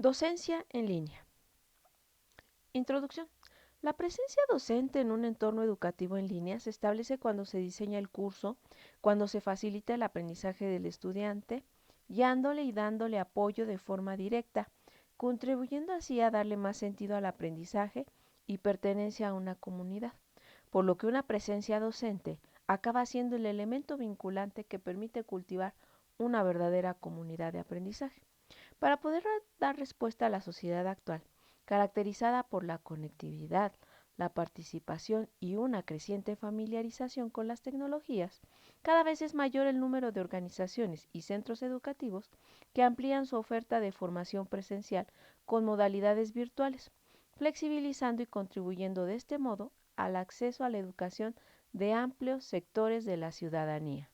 Docencia en línea. Introducción. La presencia docente en un entorno educativo en línea se establece cuando se diseña el curso, cuando se facilita el aprendizaje del estudiante, guiándole y dándole apoyo de forma directa, contribuyendo así a darle más sentido al aprendizaje y pertenencia a una comunidad, por lo que una presencia docente acaba siendo el elemento vinculante que permite cultivar una verdadera comunidad de aprendizaje. Para poder dar respuesta a la sociedad actual, caracterizada por la conectividad, la participación y una creciente familiarización con las tecnologías, cada vez es mayor el número de organizaciones y centros educativos que amplían su oferta de formación presencial con modalidades virtuales, flexibilizando y contribuyendo de este modo al acceso a la educación de amplios sectores de la ciudadanía.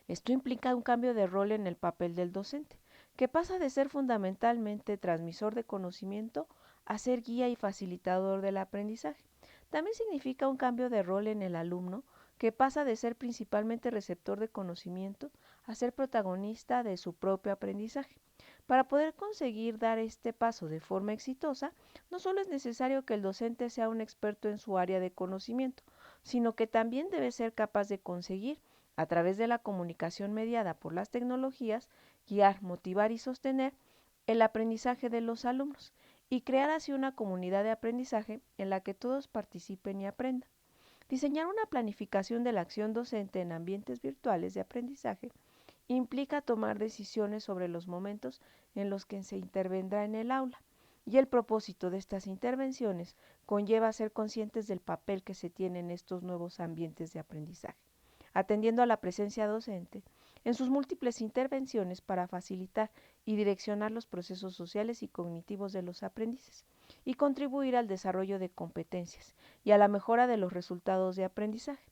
Esto implica un cambio de rol en el papel del docente, que pasa de ser fundamentalmente transmisor de conocimiento a ser guía y facilitador del aprendizaje. También significa un cambio de rol en el alumno, que pasa de ser principalmente receptor de conocimiento a ser protagonista de su propio aprendizaje. Para poder conseguir dar este paso de forma exitosa, no solo es necesario que el docente sea un experto en su área de conocimiento, sino que también debe ser capaz de conseguir a través de la comunicación mediada por las tecnologías, guiar, motivar y sostener el aprendizaje de los alumnos y crear así una comunidad de aprendizaje en la que todos participen y aprendan. Diseñar una planificación de la acción docente en ambientes virtuales de aprendizaje implica tomar decisiones sobre los momentos en los que se intervendrá en el aula, y el propósito de estas intervenciones conlleva ser conscientes del papel que se tiene en estos nuevos ambientes de aprendizaje, atendiendo a la presencia docente en sus múltiples intervenciones para facilitar y direccionar los procesos sociales y cognitivos de los aprendices y contribuir al desarrollo de competencias y a la mejora de los resultados de aprendizaje.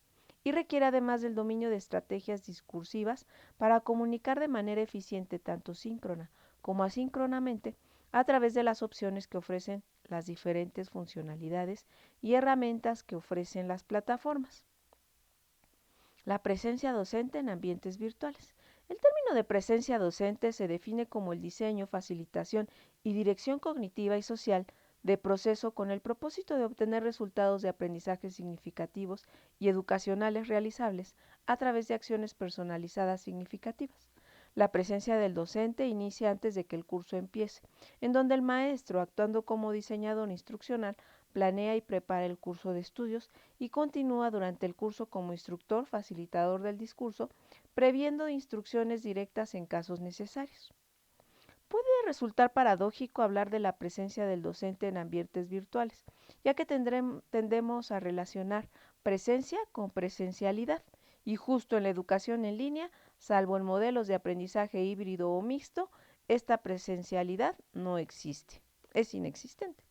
Y requiere además del dominio de estrategias discursivas para comunicar de manera eficiente tanto síncrona como asíncronamente a través de las opciones que ofrecen las diferentes funcionalidades y herramientas que ofrecen las plataformas. La presencia docente en ambientes virtuales. El término de presencia docente se define como el diseño, facilitación y dirección cognitiva y social de proceso con el propósito de obtener resultados de aprendizaje significativos y educacionales realizables a través de acciones personalizadas significativas. La presencia del docente inicia antes de que el curso empiece, en donde el maestro, actuando como diseñador instruccional, planea y prepara el curso de estudios y continúa durante el curso como instructor, facilitador del discurso, previendo instrucciones directas en casos necesarios. Puede resultar paradójico hablar de la presencia del docente en ambientes virtuales, ya que tendemos a relacionar presencia con presencialidad, y justo en la educación en línea, salvo en modelos de aprendizaje híbrido o mixto, esta presencialidad no existe, es inexistente.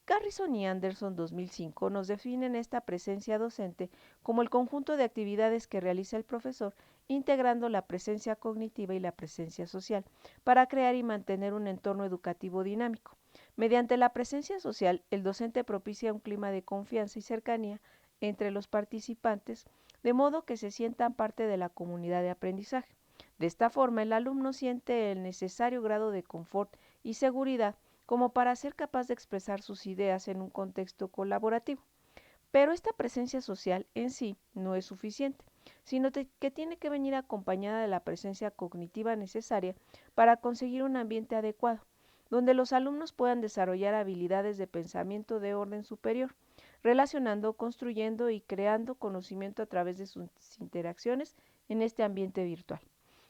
Garrison y Anderson 2005 nos definen esta presencia docente como el conjunto de actividades que realiza el profesor integrando la presencia cognitiva y la presencia social para crear y mantener un entorno educativo dinámico. Mediante la presencia social, el docente propicia un clima de confianza y cercanía entre los participantes, de modo que se sientan parte de la comunidad de aprendizaje. De esta forma, el alumno siente el necesario grado de confort y seguridad como para ser capaz de expresar sus ideas en un contexto colaborativo. Pero esta presencia social en sí no es suficiente, sino que tiene que venir acompañada de la presencia cognitiva necesaria para conseguir un ambiente adecuado, donde los alumnos puedan desarrollar habilidades de pensamiento de orden superior, relacionando, construyendo y creando conocimiento a través de sus interacciones en este ambiente virtual.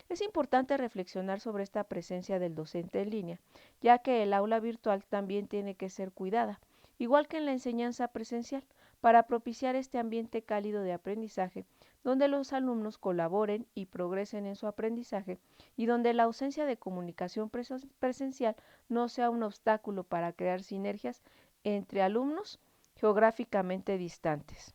Es importante reflexionar sobre esta presencia del docente en línea, ya que el aula virtual también tiene que ser cuidada, igual que en la enseñanza presencial, para propiciar este ambiente cálido de aprendizaje, donde los alumnos colaboren y progresen en su aprendizaje y donde la ausencia de comunicación presencial no sea un obstáculo para crear sinergias entre alumnos geográficamente distantes.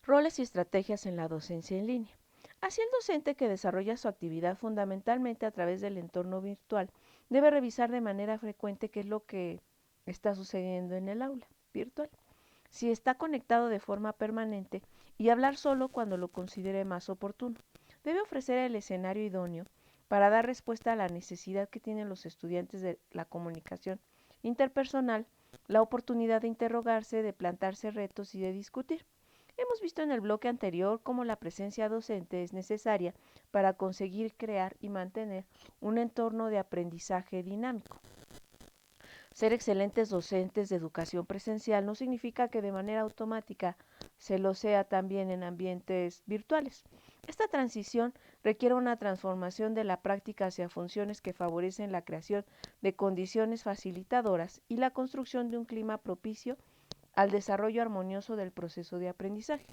Roles y estrategias en la docencia en línea. Así el docente que desarrolla su actividad fundamentalmente a través del entorno virtual debe revisar de manera frecuente qué es lo que está sucediendo en el aula virtual, si está conectado de forma permanente y hablar solo cuando lo considere más oportuno. Debe ofrecer el escenario idóneo para dar respuesta a la necesidad que tienen los estudiantes de la comunicación interpersonal, la oportunidad de interrogarse, de plantarse retos y de discutir. Hemos visto en el bloque anterior cómo la presencia docente es necesaria para conseguir crear y mantener un entorno de aprendizaje dinámico. Ser excelentes docentes de educación presencial no significa que de manera automática se lo sea también en ambientes virtuales. Esta transición requiere una transformación de la práctica hacia funciones que favorecen la creación de condiciones facilitadoras y la construcción de un clima propicio al desarrollo armonioso del proceso de aprendizaje.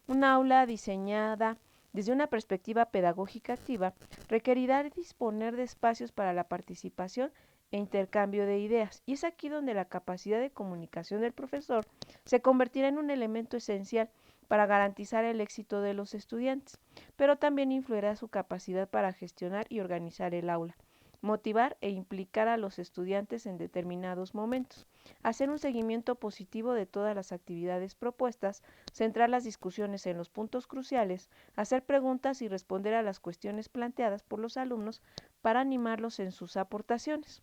Un aula diseñada desde una perspectiva pedagógica activa requerirá disponer de espacios para la participación e intercambio de ideas, y es aquí donde la capacidad de comunicación del profesor se convertirá en un elemento esencial para garantizar el éxito de los estudiantes, pero también influirá su capacidad para gestionar y organizar el aula, motivar e implicar a los estudiantes en determinados momentos, hacer un seguimiento positivo de todas las actividades propuestas, centrar las discusiones en los puntos cruciales, hacer preguntas y responder a las cuestiones planteadas por los alumnos para animarlos en sus aportaciones.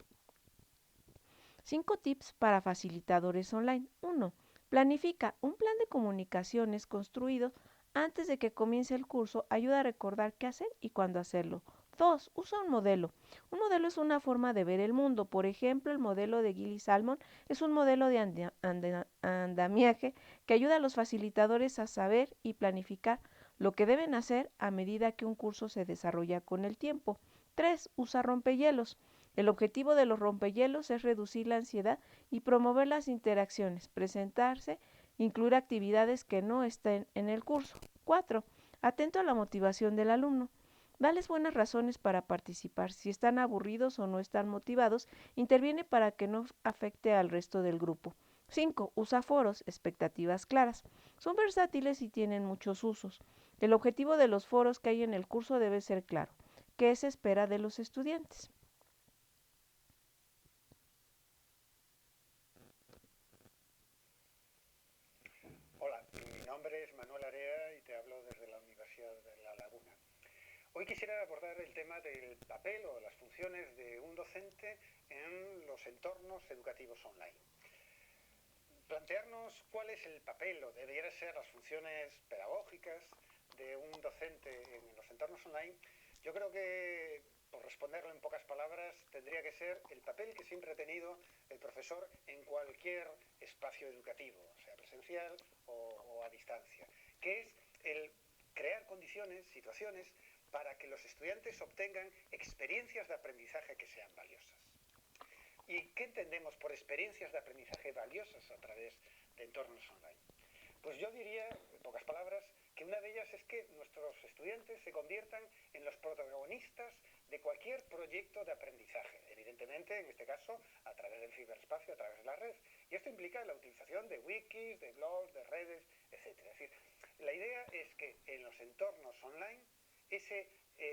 5 tips para facilitadores online. 1. Planifica un plan de comunicaciones construido antes de que comience el curso. Ayuda a recordar qué hacer y cuándo hacerlo. 2. Usa un modelo. Un modelo es una forma de ver el mundo. Por ejemplo, el modelo de Gilly Salmon es un modelo de andamiaje que ayuda a los facilitadores a saber y planificar lo que deben hacer a medida que un curso se desarrolla con el tiempo. 3. Usa rompehielos. El objetivo de los rompehielos es reducir la ansiedad y promover las interacciones, presentarse, incluir actividades que no estén en el curso. 4. Atento a la motivación del alumno. Dales buenas razones para participar. Si están aburridos o no están motivados, interviene para que no afecte al resto del grupo. 5. Usa foros, expectativas claras. Son versátiles y tienen muchos usos. El objetivo de los foros que hay en el curso debe ser claro. ¿Qué se espera de los estudiantes? Hola, mi nombre es Manuel Area y te hablo desde la Universidad de La Laguna. Hoy quisiera abordar el tema del papel o las funciones de un docente en los entornos educativos online. Plantearnos cuál es el papel o debería ser las funciones pedagógicas de un docente en los entornos online, yo creo que, por responderlo en pocas palabras, tendría que ser el papel que siempre ha tenido el profesor en cualquier espacio educativo, sea presencial o a distancia, que es el crear condiciones, situaciones, para que los estudiantes obtengan experiencias de aprendizaje que sean valiosas. ¿Y qué entendemos por experiencias de aprendizaje valiosas a través de entornos online? Pues yo diría, en pocas palabras, que una de ellas es que nuestros estudiantes se conviertan en los protagonistas de cualquier proyecto de aprendizaje, evidentemente, en este caso, a través del ciberespacio, a través de la red. Y esto implica la utilización de wikis, de blogs, de redes, etc. Es decir, la idea es que en los entornos online ese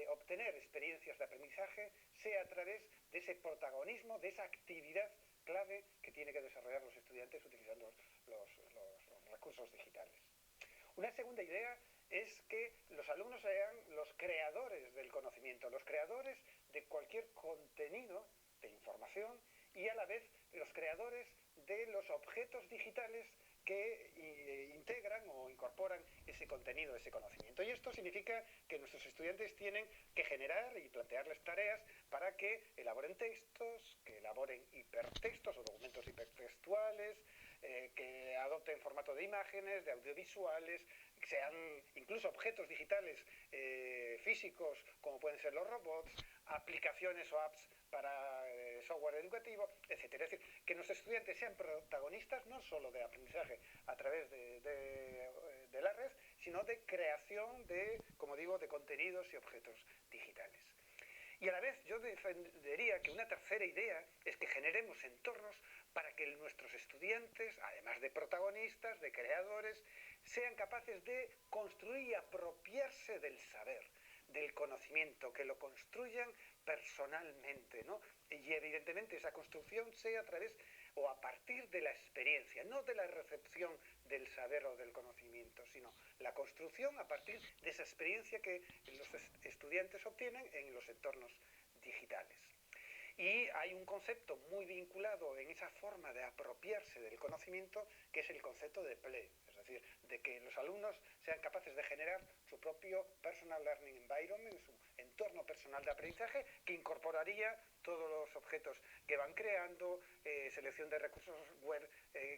obtener experiencias de aprendizaje sea a través de ese protagonismo, de esa actividad clave que tienen que desarrollar los estudiantes utilizando los recursos digitales. Una segunda idea es que los alumnos sean los creadores del conocimiento, los creadores de cualquier contenido de información y a la vez los creadores de los objetos digitales que integran o incorporan ese contenido, ese conocimiento. Y esto significa que nuestros estudiantes tienen que generar y plantearles tareas para que elaboren textos, que elaboren hipertextos o documentos hipertextuales, que adopten formato de imágenes, de audiovisuales, que sean incluso objetos digitales físicos, como pueden ser los robots, aplicaciones o apps para software educativo, etcétera. Es decir, que nuestros estudiantes sean protagonistas no solo de aprendizaje a través de la red, sino de creación de, como digo, de contenidos y objetos digitales. Y a la vez yo defendería que una tercera idea es que generemos entornos para que nuestros estudiantes, además de protagonistas, de creadores, sean capaces de construir y apropiarse del saber, del conocimiento, que lo construyan personalmente, ¿no? Y evidentemente esa construcción sea a través o a partir de la experiencia, no de la recepción del saber o del conocimiento, sino la construcción a partir de esa experiencia que los estudiantes obtienen en los entornos digitales. Y hay un concepto muy vinculado en esa forma de apropiarse del conocimiento, que es el concepto de play, es decir, de que los alumnos sean capaces de generar su propio personal learning environment, su entorno personal de aprendizaje, que incorporaría todos los objetos que van creando, selección de recursos web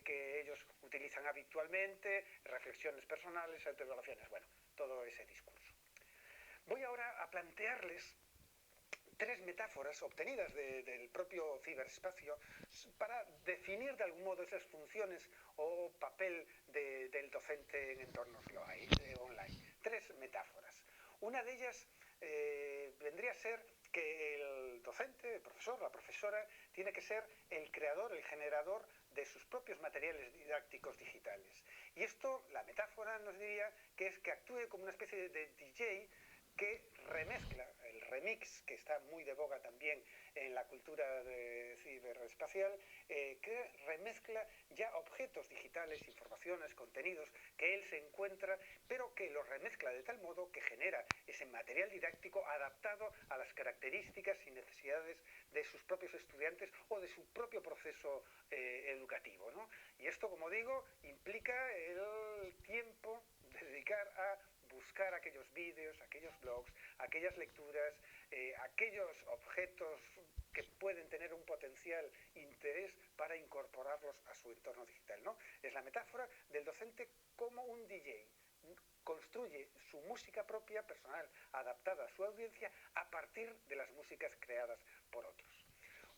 que ellos utilizan habitualmente, reflexiones personales, autobiografías, bueno, todo ese discurso. Voy ahora a plantearles tres metáforas obtenidas del propio ciberespacio para definir de algún modo esas funciones o papel del docente en entornos online. Tres metáforas. Una de ellas vendría a ser que el docente, el profesor, la profesora, tiene que ser el creador, el generador de sus propios materiales didácticos digitales. Y esto, la metáfora nos diría que es que actúe como una especie de DJ que remezcla, el remix, que está muy de boga también en la cultura ciberespacial, que remezcla ya objetos digitales, informaciones, contenidos que él se encuentra, pero que los remezcla de tal modo que genera ese material didáctico adaptado a las características y necesidades de sus propios estudiantes o de su propio proceso educativo, ¿no? Y esto, como digo, implica el tiempo de dedicar a buscar aquellos vídeos, aquellos blogs, aquellas lecturas, aquellos objetos que pueden tener un potencial interés para incorporarlos a su entorno digital, ¿no? Es la metáfora del docente como un DJ. Construye su música propia, personal, adaptada a su audiencia, a partir de las músicas creadas por otros.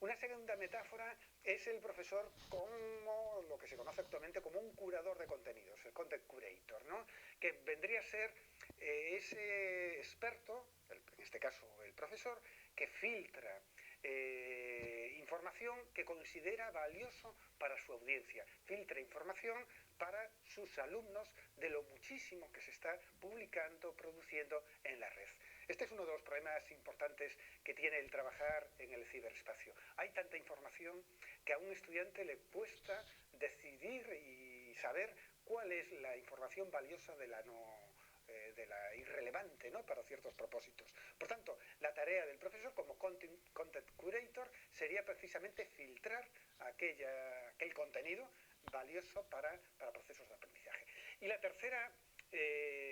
Una segunda metáfora es el profesor como lo que se conoce actualmente como un curador de contenidos, el content curator, ¿no? Que vendría a ser ese experto, en este caso el profesor, que filtra información que considera valioso para su audiencia, filtra información para sus alumnos de lo muchísimo que se está publicando, produciendo en la red. Este es uno de los problemas importantes que tiene el trabajar en el ciberespacio. Hay tanta información que a un estudiante le cuesta decidir y saber cuál es la información valiosa de la irrelevante, ¿no?, para ciertos propósitos. Por tanto, la tarea del profesor como content curator sería precisamente filtrar aquel contenido valioso para procesos de aprendizaje. Y la tercera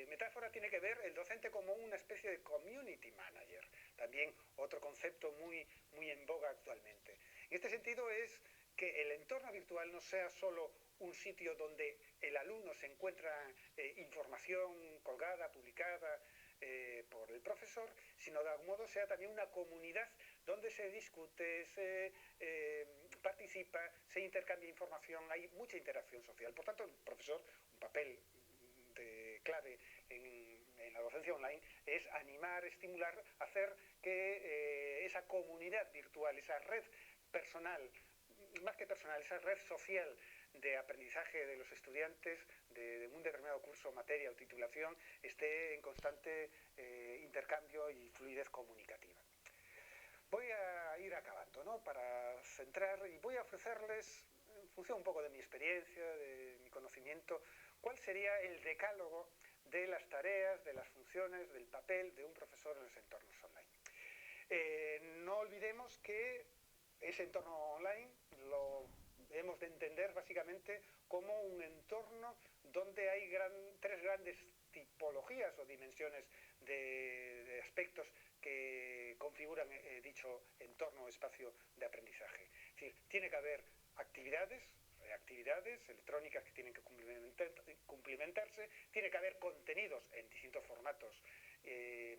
metáfora tiene que ver el docente como una especie de community manager, también otro concepto muy, muy en boga actualmente. En este sentido es que el entorno virtual no sea solo un sitio donde el alumno se encuentra información colgada, publicada por el profesor, sino de algún modo sea también una comunidad donde se discute, se participa, se intercambia información, hay mucha interacción social. Por tanto, el profesor, un papel clave en la docencia online es animar, estimular, hacer que esa comunidad virtual, esa red personal, más que personal, esa red social de aprendizaje de los estudiantes de un determinado curso, materia o titulación esté en constante intercambio y fluidez comunicativa. Voy a ir acabando, ¿no?, para centrar, y voy a ofrecerles, en función un poco de mi experiencia, de mi conocimiento, cuál sería el decálogo de las tareas, de las funciones, del papel de un profesor en los entornos online. No olvidemos que ese entorno online lo debemos de entender básicamente como un entorno donde hay tres grandes tipologías o dimensiones de aspectos que configuran dicho entorno o espacio de aprendizaje. Es decir, tiene que haber actividades electrónicas que tienen que cumplimentarse, tiene que haber contenidos en distintos formatos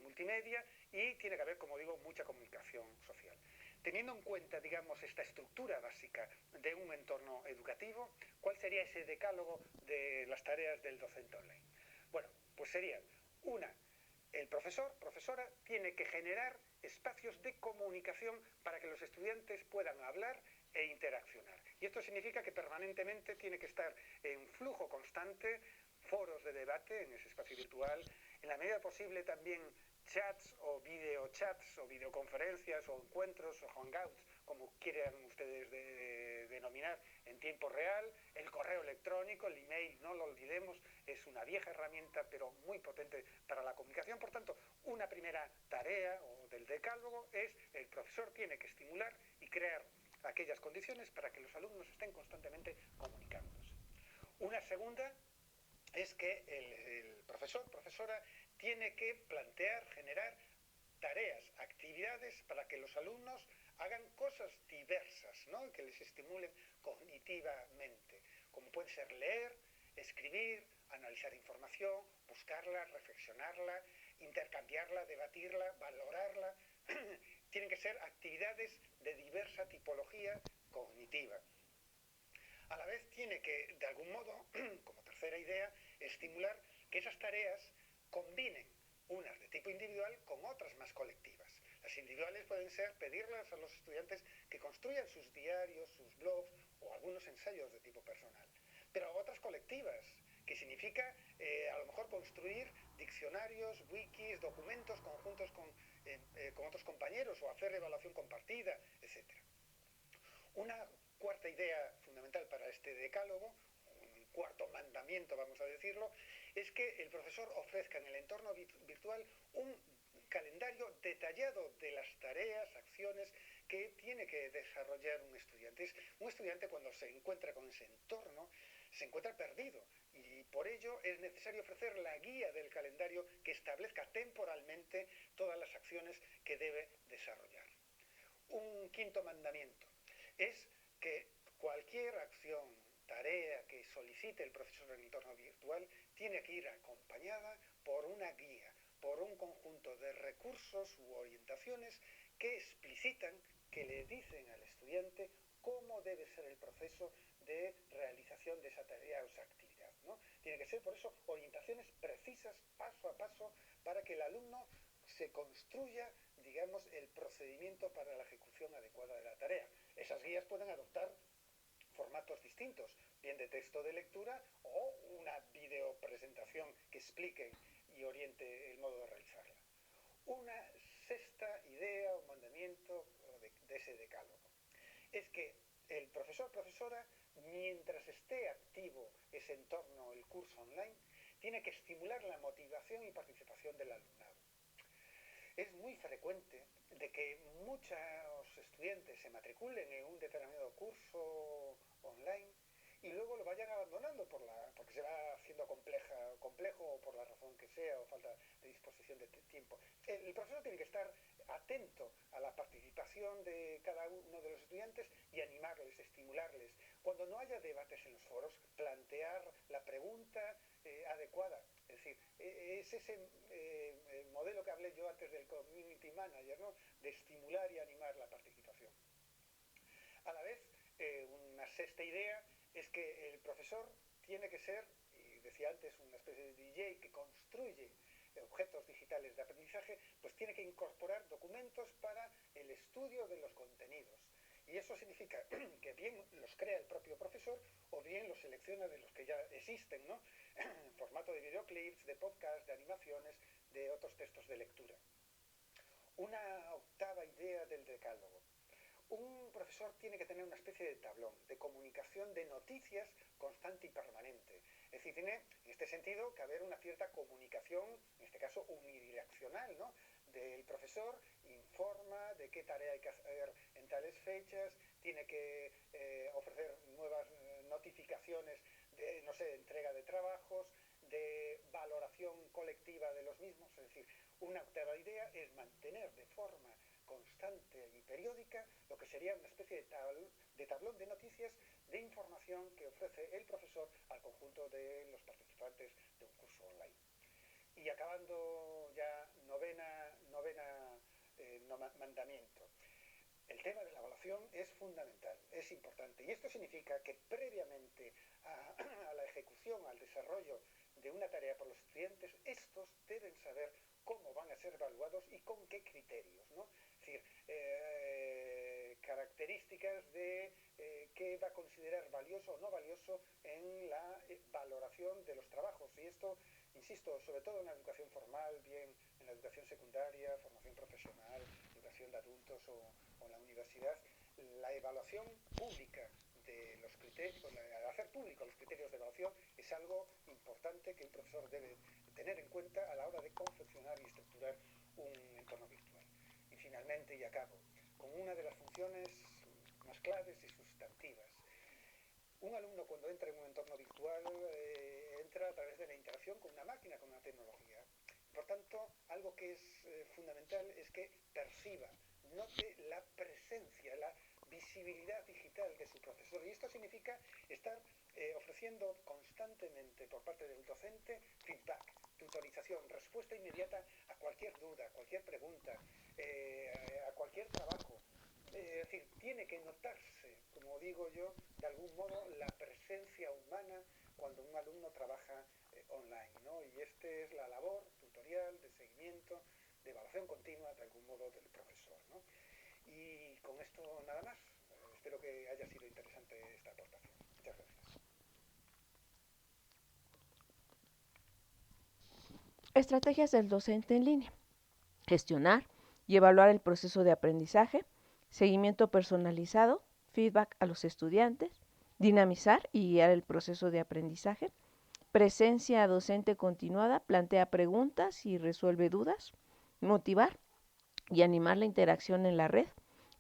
multimedia y tiene que haber, como digo, mucha comunicación social. Teniendo en cuenta, digamos, esta estructura básica de un entorno educativo, ¿cuál sería ese decálogo de las tareas del docente online? Bueno, pues sería el profesor, profesora, tiene que generar espacios de comunicación para que los estudiantes puedan hablar e interaccionar. Y esto significa que permanentemente tiene que estar en flujo constante, foros de debate en ese espacio virtual, en la medida posible también chats o videochats o videoconferencias o encuentros o hangouts, como quieran ustedes denominar, en tiempo real. El correo electrónico, el email, no lo olvidemos, es una vieja herramienta pero muy potente para la comunicación. Por tanto, una primera tarea o del decálogo es: el profesor tiene que estimular y crear aquellas condiciones para que los alumnos estén constantemente comunicándose. Una segunda es que el profesor, profesora, tiene que plantear, generar tareas, actividades para que los alumnos hagan cosas diversas, ¿no? Que les estimulen cognitivamente, como puede ser leer, escribir, analizar información, buscarla, reflexionarla, intercambiarla, debatirla, valorarla. Tienen que ser actividades de diversa tipología cognitiva. A la vez tiene que, de algún modo, como tercera idea, estimular que esas tareas combinen unas de tipo individual con otras más colectivas. Las individuales pueden ser pedirles a los estudiantes que construyan sus diarios, sus blogs o algunos ensayos de tipo personal. Pero otras colectivas, que significa a lo mejor construir diccionarios, wikis, documentos conjuntos con otros compañeros o hacer evaluación compartida, etc. Una cuarta idea fundamental para este decálogo, un cuarto mandamiento, vamos a decirlo, es que el profesor ofrezca en el entorno virtual un calendario detallado de las tareas, acciones que tiene que desarrollar un estudiante. Un estudiante, cuando se encuentra con ese entorno, se encuentra perdido, y por ello es necesario ofrecer la guía del calendario que establezca temporalmente todas las acciones que debe desarrollar. Un quinto mandamiento es que cualquier acción, tarea que solicite el profesor en el entorno virtual tiene que ir acompañada por una guía, por un conjunto de recursos u orientaciones que explicitan, que le dicen al estudiante cómo debe ser el proceso de realización de esa tarea o esa actividad, ¿no? Tiene que ser, por eso, orientaciones precisas, paso a paso, para que el alumno se construya, digamos, el procedimiento para la ejecución adecuada de la tarea. Esas guías pueden adoptar formatos distintos, bien de texto de lectura o una videopresentación que explique y oriente el modo de realizarla. Una sexta idea o mandamiento de ese decálogo es que el profesor, profesora, mientras esté activo ese entorno, el curso online, tiene que estimular la motivación y participación del alumnado. Es muy frecuente de que muchos estudiantes se matriculen en un determinado curso online y luego lo vayan abandonando porque se va haciendo complejo o por la razón que sea, o falta de disposición de tiempo. El profesor tiene que estar atento a la participación de cada uno de los estudiantes y animarles, estimularles. Cuando no haya debates en los foros, plantear la pregunta adecuada. Es decir, es ese modelo que hablé yo antes del community manager, ¿no? De estimular y animar la participación. A la vez, una sexta idea es que el profesor tiene que ser, y decía antes, una especie de DJ que construye objetos digitales de aprendizaje, pues tiene que incorporar documentos para el estudio de los contenidos. Y eso significa que bien los crea el propio profesor o bien los selecciona de los que ya existen, ¿no? En formato de videoclips, de podcast, de animaciones, de otros textos de lectura. Una octava idea del decálogo. Un profesor tiene que tener una especie de tablón de comunicación de noticias constante y permanente. Es decir, tiene en este sentido que haber una cierta comunicación, en este caso unidireccional, ¿no? Del profesor informa de qué tarea hay que hacer en tales fechas, tiene que ofrecer nuevas notificaciones de, no sé, entrega de trabajos, de valoración colectiva de los mismos. Es decir, una octava idea es mantener de forma constante y periódica lo que sería una especie de tablón de noticias, de información que ofrece el profesor al conjunto de los participantes de un curso online. Y acabando ya novena mandamiento. El tema de la evaluación es fundamental, es importante, y esto significa que previamente a la ejecución, al desarrollo de una tarea por los estudiantes, estos deben saber cómo van a ser evaluados y con qué criterios, ¿no? Es decir, características de qué va a considerar valioso o no valioso en la valoración de los trabajos. Y esto, insisto, sobre todo en la educación formal, bien en la educación secundaria, formación profesional, educación de adultos o en la universidad, la evaluación pública de los criterios, al hacer públicos los criterios de evaluación, es algo importante que un profesor debe tener en cuenta a la hora de confeccionar y estructurar un entorno virtual. Y finalmente, y acabo, con una de las funciones más claves y sustantivas. Un alumno cuando entra en un entorno virtual entra a través de la interacción con una máquina, con una tecnología. Por tanto, algo que es fundamental es que perciba, note la presencia, la visibilidad digital de su profesor. Y esto significa estar ofreciendo constantemente por parte del docente feedback, tutorización, respuesta inmediata a cualquier duda, a cualquier pregunta, a cualquier trabajo. Es decir, tiene que notarse, como digo yo, de algún modo la presencia humana cuando un alumno trabaja online, ¿no? Y esta es la labor tutorial, de seguimiento, de evaluación continua, de algún modo, del profesor, ¿no? Y con esto nada más. Espero que haya sido interesante esta aportación. Muchas gracias. Estrategias del docente en línea. Gestionar y evaluar el proceso de aprendizaje, seguimiento personalizado, feedback a los estudiantes, dinamizar y guiar el proceso de aprendizaje, presencia docente continuada, plantea preguntas y resuelve dudas, motivar y animar la interacción en la red,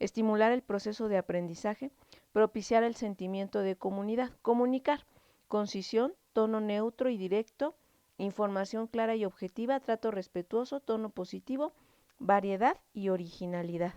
estimular el proceso de aprendizaje, propiciar el sentimiento de comunidad, comunicar, concisión, tono neutro y directo, información clara y objetiva, trato respetuoso, tono positivo, variedad y originalidad.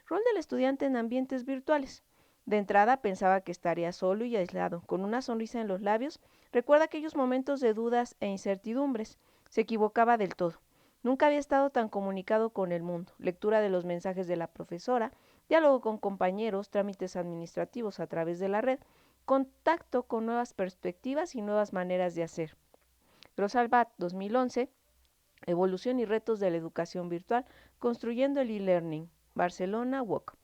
Rol del estudiante en ambientes virtuales. De entrada pensaba que estaría solo y aislado, con una sonrisa en los labios. Recuerda aquellos momentos de dudas e incertidumbres. Se equivocaba del todo. Nunca había estado tan comunicado con el mundo. Lectura de los mensajes de la profesora, diálogo con compañeros, trámites administrativos a través de la red, contacto con nuevas perspectivas y nuevas maneras de hacer. Rosalbat, 2011, Evolución y retos de la educación virtual, construyendo el e-learning. Barcelona, WOC.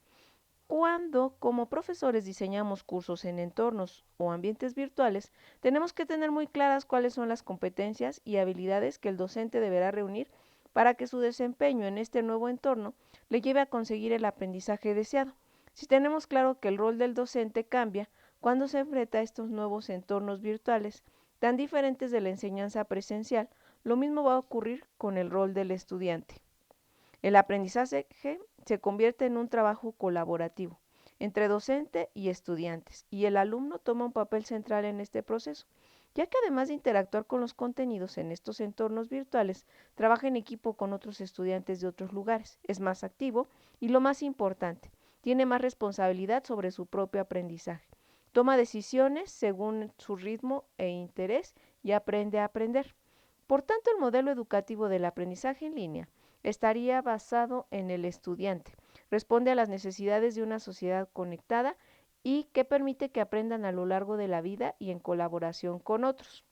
Cuando como profesores diseñamos cursos en entornos o ambientes virtuales, tenemos que tener muy claras cuáles son las competencias y habilidades que el docente deberá reunir para que su desempeño en este nuevo entorno le lleve a conseguir el aprendizaje deseado. Si tenemos claro que el rol del docente cambia cuando se enfrenta a estos nuevos entornos virtuales tan diferentes de la enseñanza presencial, lo mismo va a ocurrir con el rol del estudiante. El aprendizaje se convierte en un trabajo colaborativo entre docente y estudiantes, y el alumno toma un papel central en este proceso, ya que además de interactuar con los contenidos en estos entornos virtuales, trabaja en equipo con otros estudiantes de otros lugares, es más activo y, lo más importante, tiene más responsabilidad sobre su propio aprendizaje. Toma decisiones según su ritmo e interés y aprende a aprender. Por tanto, el modelo educativo del aprendizaje en línea estaría basado en el estudiante, responde a las necesidades de una sociedad conectada y que permite que aprendan a lo largo de la vida y en colaboración con otros.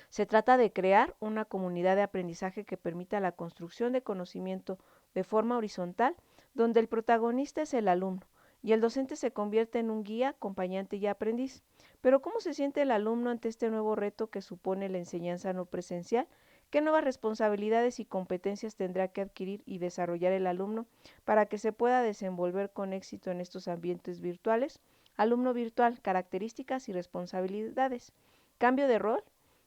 Se trata de crear una comunidad de aprendizaje que permita la construcción de conocimiento de forma horizontal, donde el protagonista es el alumno y el docente se convierte en un guía, acompañante y aprendiz. Pero ¿cómo se siente el alumno ante este nuevo reto que supone la enseñanza no presencial? ¿Qué nuevas responsabilidades y competencias tendrá que adquirir y desarrollar el alumno para que se pueda desenvolver con éxito en estos ambientes virtuales? Alumno virtual, características y responsabilidades. Cambio de rol.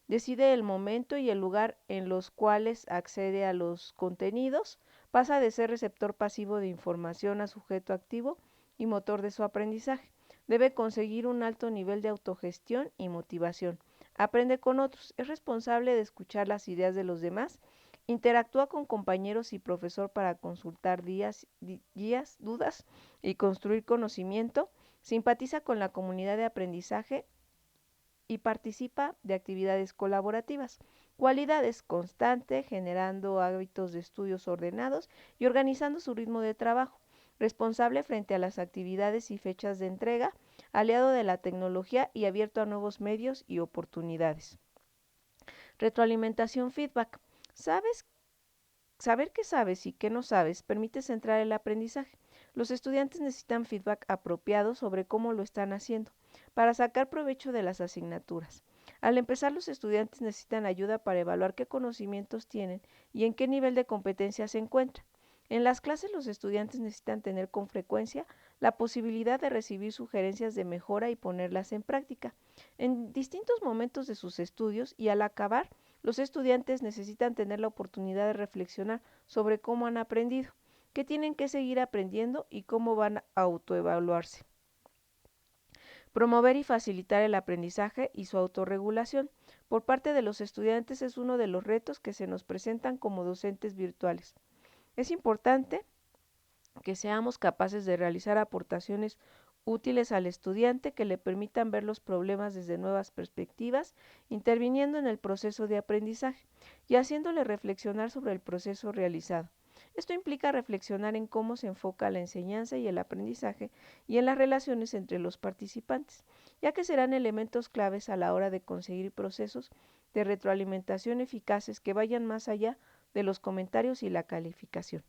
Decide el momento y el lugar en los cuales accede a los contenidos. Pasa de ser receptor pasivo de información a sujeto activo y motor de su aprendizaje. Debe conseguir un alto nivel de autogestión y motivación. Aprende con otros, es responsable de escuchar las ideas de los demás, interactúa con compañeros y profesor para consultar guías, dudas y construir conocimiento, simpatiza con la comunidad de aprendizaje y participa de actividades colaborativas. Cualidades: constante, generando hábitos de estudios ordenados y organizando su ritmo de trabajo. Responsable frente a las actividades y fechas de entrega, aliado de la tecnología y abierto a nuevos medios y oportunidades. Retroalimentación, feedback. Saber qué sabes y qué no sabes permite centrar el aprendizaje. Los estudiantes necesitan feedback apropiado sobre cómo lo están haciendo para sacar provecho de las asignaturas. Al empezar, los estudiantes necesitan ayuda para evaluar qué conocimientos tienen y en qué nivel de competencia se encuentran. En las clases, los estudiantes necesitan tener con frecuencia la posibilidad de recibir sugerencias de mejora y ponerlas en práctica. En distintos momentos de sus estudios y al acabar, los estudiantes necesitan tener la oportunidad de reflexionar sobre cómo han aprendido, qué tienen que seguir aprendiendo y cómo van a autoevaluarse. Promover y facilitar el aprendizaje y su autorregulación por parte de los estudiantes es uno de los retos que se nos presentan como docentes virtuales. Es importante que seamos capaces de realizar aportaciones útiles al estudiante que le permitan ver los problemas desde nuevas perspectivas, interviniendo en el proceso de aprendizaje y haciéndole reflexionar sobre el proceso realizado. Esto implica reflexionar en cómo se enfoca la enseñanza y el aprendizaje y en las relaciones entre los participantes, ya que serán elementos claves a la hora de conseguir procesos de retroalimentación eficaces que vayan más allá de los comentarios y la calificación.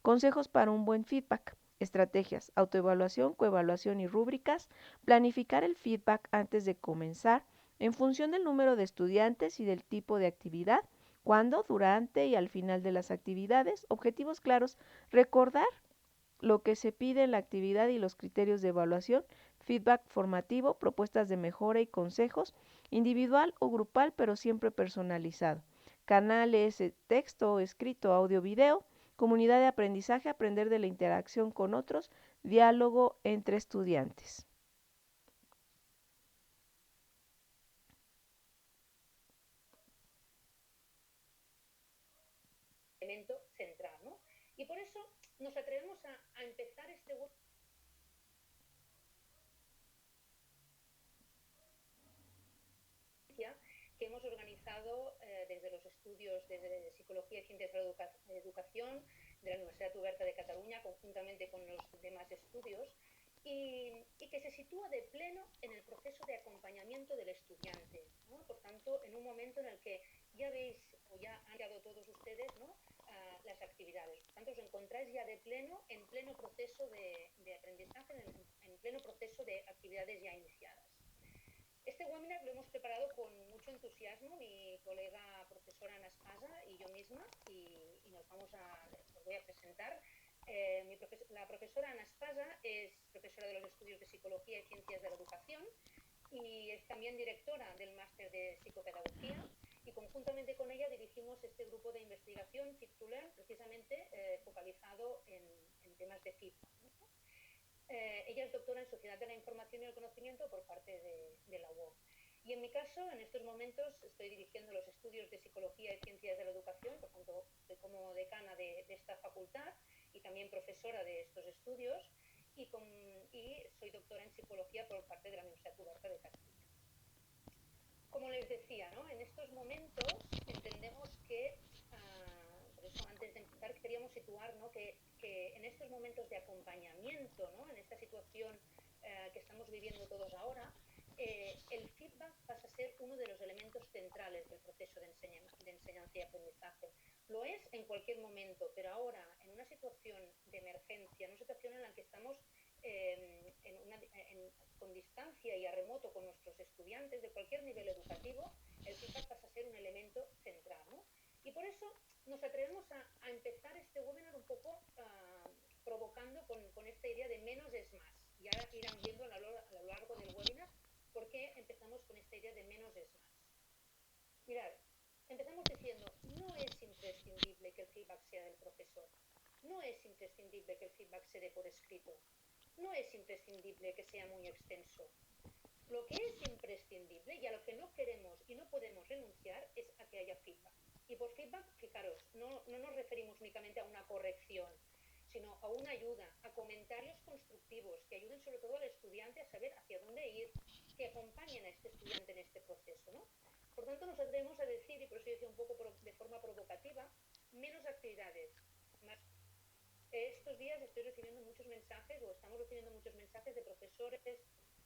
Consejos para un buen feedback. Estrategias, autoevaluación, coevaluación y rúbricas. Planificar el feedback antes de comenzar en función del número de estudiantes y del tipo de actividad. Cuándo, durante y al final de las actividades. Objetivos claros. Recordar lo que se pide en la actividad y los criterios de evaluación. Feedback formativo, propuestas de mejora y consejos. Individual o grupal, pero siempre personalizado. Canales, texto, escrito, audio, video. Comunidad de aprendizaje, aprender de la interacción con otros, diálogo entre estudiantes. Elemento central, ¿no? Y por eso nos atrevemos a empezar este que hemos organizado desde los estudios de Psicología y Ciencias de la Educación de la Universidad Oberta de Cataluña, conjuntamente con los demás estudios, y que se sitúa de pleno en el proceso de acompañamiento del estudiante, ¿no? Por tanto, en un momento en el que ya veis, o ya han llegado todos ustedes, ¿no? Las actividades. Por tanto, os encontráis ya de pleno, en pleno proceso de aprendizaje, en pleno proceso de actividades ya iniciadas. Este webinar lo hemos preparado con mucho entusiasmo, mi colega profesora Ana Espasa y yo misma, y os voy a presentar. La profesora Ana Espasa es profesora de los estudios de Psicología y Ciencias de la Educación y es también directora del máster de Psicopedagogía, y conjuntamente con ella dirigimos este grupo de investigación Fit to Learn, precisamente focalizado en temas de feedback, ¿no? Ella es doctora en Sociedad de la Información y el Conocimiento por parte de la UOC. Y en mi caso, en estos momentos, estoy dirigiendo los estudios de Psicología y Ciencias de la Educación, por tanto, soy como decana de esta facultad y también profesora de estos estudios, y soy doctora en Psicología por parte de la Universidad Oberta de Cataluña. Como les decía, ¿no? En estos momentos entendemos que, por eso antes de empezar queríamos situar, ¿no? que en estos momentos de acompañamiento, ¿no? En esta situación que estamos viviendo todos ahora, el feedback pasa a ser uno de los elementos centrales del proceso de enseñanza y aprendizaje. Lo es en cualquier momento, pero ahora, en una situación de emergencia, en una situación en la que estamos con distancia y a remoto con nuestros estudiantes de cualquier nivel educativo, el feedback pasa a ser un elemento central, ¿no? Y por eso nos atrevemos a empezar este webinar un poco provocando con esta idea de menos es más. Y ahora irán viendo a lo largo del webinar por qué empezamos con esta idea de menos es más. Mirad, empezamos diciendo, no es imprescindible que el feedback sea del profesor. No es imprescindible que el feedback se dé por escrito. No es imprescindible que sea muy extenso. Lo que es imprescindible y a lo que no queremos y no podemos renunciar es a que haya feedback. Y por feedback, fijaros, no nos referimos únicamente a una corrección, sino a una ayuda, a comentarios constructivos que ayuden sobre todo al estudiante a saber hacia dónde ir, que acompañen a este estudiante en este proceso, ¿no? Por tanto, nos atrevemos a decir, y por eso decía un poco de forma provocativa, menos actividades, más. Estos días estoy recibiendo muchos mensajes, o estamos recibiendo muchos mensajes de profesores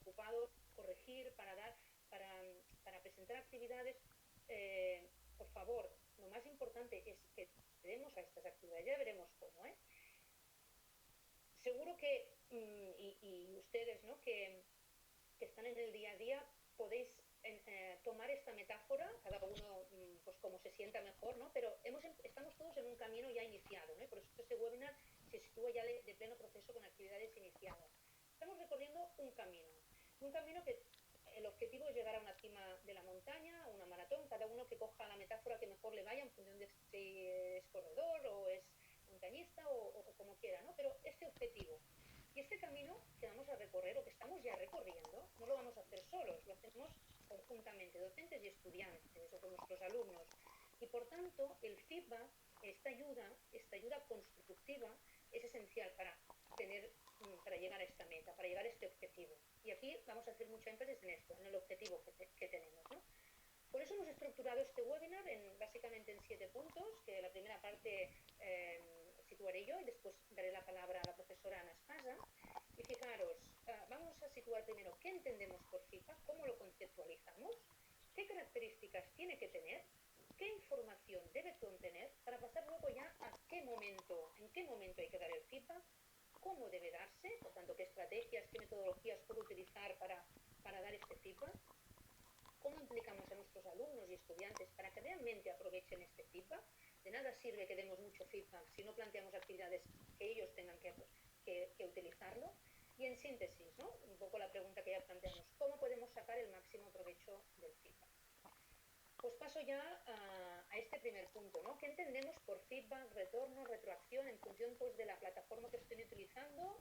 preocupados, corregir, para presentar actividades. Por favor, lo más importante es que demos a estas actividades, ya veremos cómo, seguro que, y ustedes, ¿no? Que están en el día a día, podéis tomar esta metáfora, cada uno pues como se sienta mejor, ¿no? Pero estamos todos en un camino ya iniciado, ¿no? Y por eso este webinar se sitúa ya de pleno proceso con actividades iniciadas. Estamos recorriendo un camino que el objetivo es llegar a una cima de la montaña, a una maratón, cada uno que coja la metáfora que mejor le vaya en función de si es corredor o es montañista o como quiera, ¿no? Pero este objetivo y este camino que vamos a recorrer o que estamos ya recorriendo, no lo vamos a hacer solos, lo hacemos conjuntamente, docentes y estudiantes o con nuestros alumnos. Y por tanto, el feedback, esta ayuda constructiva, es esencial para llegar a esta meta, para llegar a este objetivo. Y aquí vamos a hacer mucho énfasis en esto, en el objetivo que tenemos, ¿no? Por eso hemos estructurado este webinar básicamente en 7 puntos, que la primera parte situaré yo y después daré la palabra a la profesora Ana Espasa. Y fijaros, vamos a situar primero qué entendemos por feedback, cómo lo conceptualizamos, qué características tiene que tener, qué información debe contener, para pasar luego ya a en qué momento hay que dar el feedback, cómo debe darse, por tanto, qué estrategias, qué metodologías puedo utilizar para dar este feedback, cómo implicamos a nuestros alumnos y estudiantes para que realmente aprovechen este feedback. De nada sirve que demos mucho feedback si no planteamos actividades que ellos tengan que utilizarlo. Y en síntesis, ¿no? Un poco la pregunta que ya planteamos, ¿cómo podemos sacar el máximo provecho del feedback? Pues paso ya a este primer punto, ¿no? ¿Qué entendemos por feedback, retorno, retroacción en función pues, de la plataforma que estén utilizando?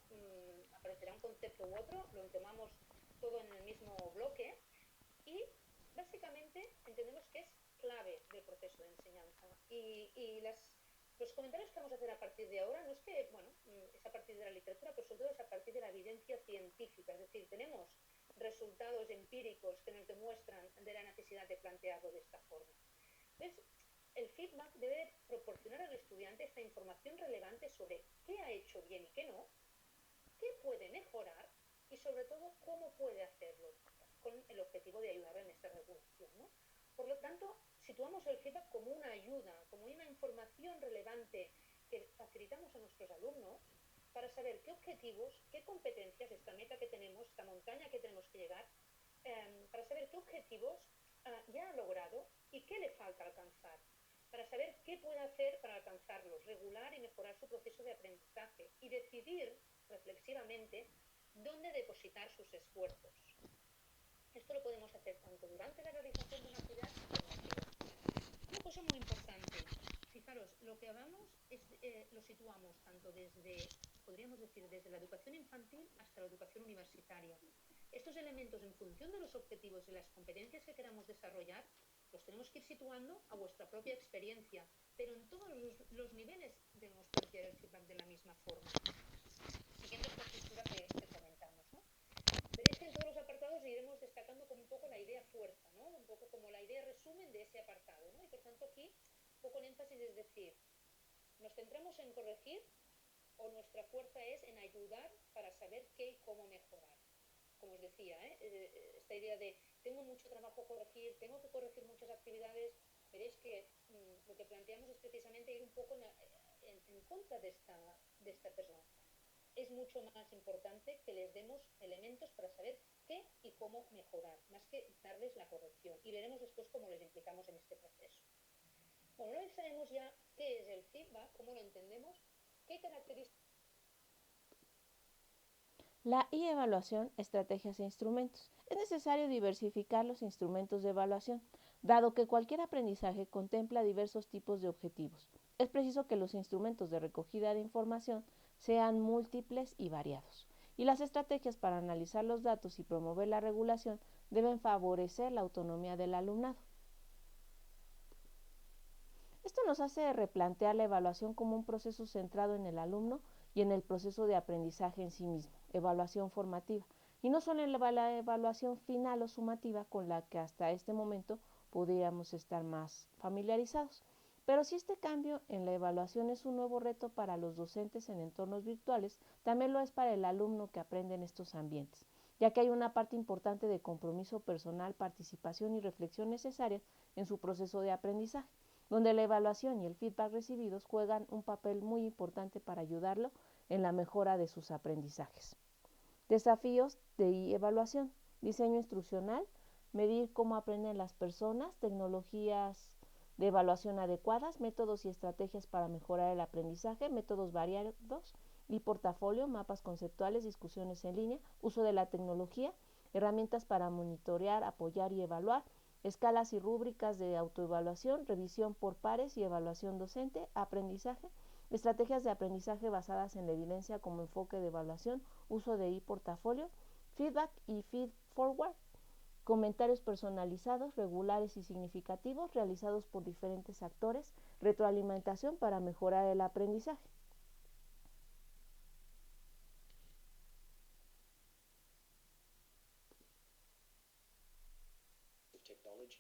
Aparecerá un concepto u otro, lo tomamos todo en el mismo bloque y básicamente entendemos que es clave del proceso de enseñanza. Los comentarios que vamos a hacer a partir de ahora no es que, bueno, es a partir de la literatura, pero sobre todo es a partir de la evidencia científica. Es decir, tenemos resultados empíricos que nos demuestran de la necesidad de plantearlo de esta forma. Entonces, el feedback debe proporcionar al estudiante esta información relevante sobre qué ha hecho bien y qué no, qué puede mejorar y sobre todo cómo puede hacerlo con el objetivo de ayudarle en esta regulación, ¿no? Por lo tanto, situamos el feedback como una ayuda, como una información relevante que facilitamos a nuestros alumnos para saber qué objetivos, qué competencias, esta meta que tenemos, esta montaña que tenemos que llegar, para saber qué objetivos ya ha logrado y qué le falta alcanzar, para saber qué puede hacer para alcanzarlos, regular y mejorar su proceso de aprendizaje y decidir reflexivamente dónde depositar sus esfuerzos. Esto lo podemos hacer tanto durante la realización de una actividad como después. Una cosa muy importante, fijaros, lo que hagamos lo situamos tanto podríamos decir, desde la educación infantil hasta la educación universitaria. Estos elementos, en función de los objetivos y las competencias que queramos desarrollar, los tenemos que ir situando a vuestra propia experiencia, pero en todos los niveles debemos plantear el feedback de la misma forma, siguiendo esta estructura que comentamos, ¿no? Veréis que en todos los apartados iremos destacando como un poco la idea fuerza, ¿no? Un poco como la idea resumen de ese apartado, ¿no? Y por tanto aquí, un poco el énfasis es decir, ¿nos centramos en corregir o nuestra fuerza es en ayudar para saber qué y cómo mejorar? Como os decía, esta idea de tengo mucho trabajo a corregir, tengo que corregir muchas actividades, veréis que lo que planteamos es precisamente ir un poco en contra de esta persona. Es mucho más importante que les demos elementos para saber qué y cómo mejorar, más que darles la corrección. Y veremos después cómo les implicamos en este proceso. Bueno, una vez sabemos ya qué es el feedback, cómo lo entendemos, qué características. La evaluación, estrategias e instrumentos. Es necesario diversificar los instrumentos de evaluación, dado que cualquier aprendizaje contempla diversos tipos de objetivos. Es preciso que los instrumentos de recogida de información sean múltiples y variados. Y las estrategias para analizar los datos y promover la regulación deben favorecer la autonomía del alumnado. Esto nos hace replantear la evaluación como un proceso centrado en el alumno y en el proceso de aprendizaje en sí mismo, evaluación formativa, y no solo en la evaluación final o sumativa con la que hasta este momento podríamos estar más familiarizados. Pero si este cambio en la evaluación es un nuevo reto para los docentes en entornos virtuales, también lo es para el alumno que aprende en estos ambientes, ya que hay una parte importante de compromiso personal, participación y reflexión necesarias en su proceso de aprendizaje, donde la evaluación y el feedback recibidos juegan un papel muy importante para ayudarlo en la mejora de sus aprendizajes. Desafíos de evaluación, diseño instruccional, medir cómo aprenden las personas, tecnologías de evaluación adecuadas, métodos y estrategias para mejorar el aprendizaje, métodos variados y portafolio, mapas conceptuales, discusiones en línea, uso de la tecnología, herramientas para monitorear, apoyar y evaluar, escalas y rúbricas de autoevaluación, revisión por pares y evaluación docente, aprendizaje, estrategias de aprendizaje basadas en la evidencia como enfoque de evaluación, uso de e-portafolio, feedback y feed forward, comentarios personalizados, regulares y significativos realizados por diferentes actores, retroalimentación para mejorar el aprendizaje. Technology.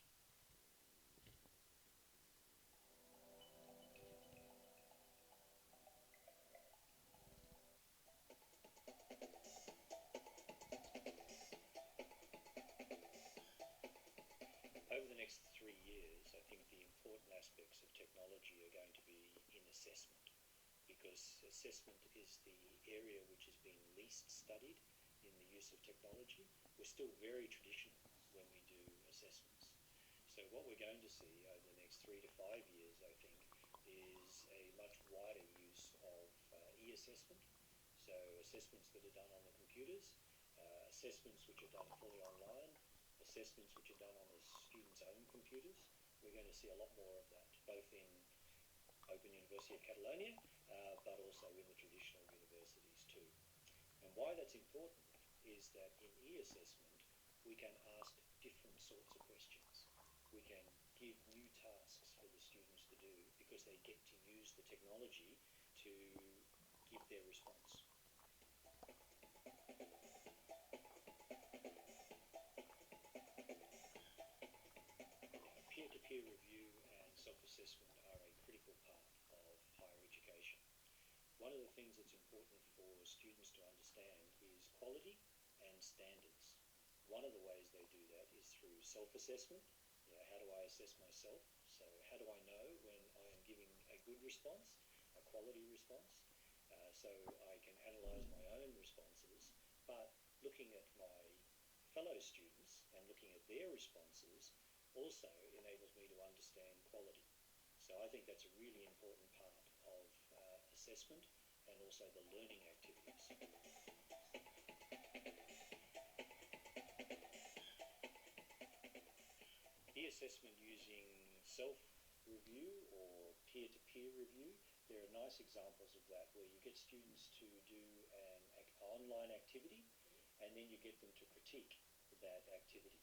Over the next 3 years, I think the important aspects of technology are going to be in assessment, because assessment is the area which has been least studied in the use of technology. We're still very traditional when we do assessments. So what we're going to see over the next 3 to 5 years, I think, is a much wider use of e-assessment. So assessments that are done on the computers, assessments which are done fully online, assessments which are done on the students' own computers. We're going to see a lot more of that, both in Open University of Catalonia, but also in the traditional universities too. And why that's important is that in e-assessment, we can ask different sorts of questions. We can give new tasks for the students to do because they get to use the technology to give their response. Peer-to-peer review and self-assessment are a critical part of higher education. One of the things that's important for students to understand is quality and standards. One of the ways they do that is through self-assessment. You know, how do I assess myself? So how do I know when I am giving a good response, a quality response? So I can analyze my own responses, but looking at my fellow students and looking at their responses also enables me to understand quality. So I think that's a really important part of assessment and also the learning activities. E-assessment using self-review or peer-to-peer review, there are nice examples of that where you get students to do an online activity and then you get them to critique that activity.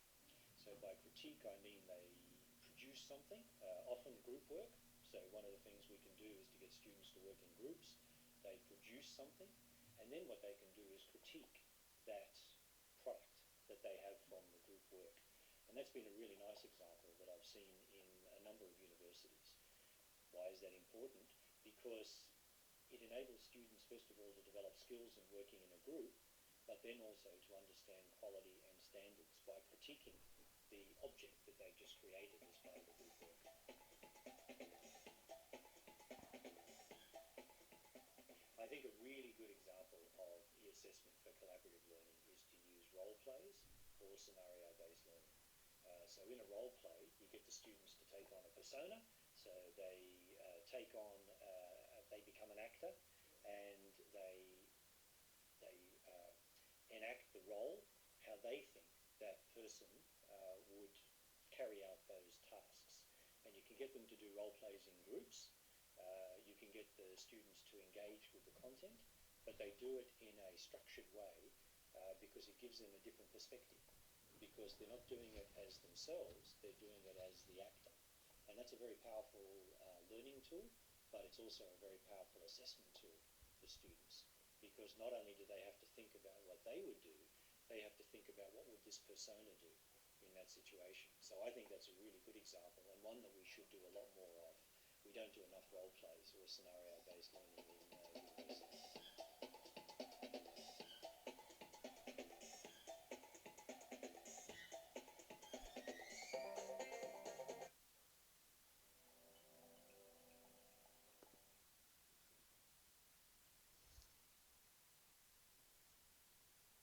So by critique, I mean they produce something, often group work. So one of the things we can do is to get students to work in groups. They produce something, and then what they can do is critique that product that they have from the group work. And that's been a really nice example that I've seen in a number of universities. Why is that important? Because it enables students, first of all, to develop skills in working in a group, but then also to understand quality and standards by critiquing the object that they've just created as part of the group work. I think a really good example of e-assessment for collaborative learning is to use role plays or scenario-based learning. So in a role play, you get the students to take on a persona, so they they become an actor, and they enact the role how they think that person would carry out those tasks. And you can get them to do role plays in groups. You can get the students to engage with the content, but they do it in a structured way because it gives them a different perspective. Because they're not doing it as themselves, they're doing it as the actor. And that's a very powerful learning tool, but it's also a very powerful assessment tool for students. Because not only do they have to think about what they would do, they have to think about what would this persona do in that situation. So I think that's a really good example, and one that we should do a lot more of. We don't do enough role plays or scenario-based learning in universities.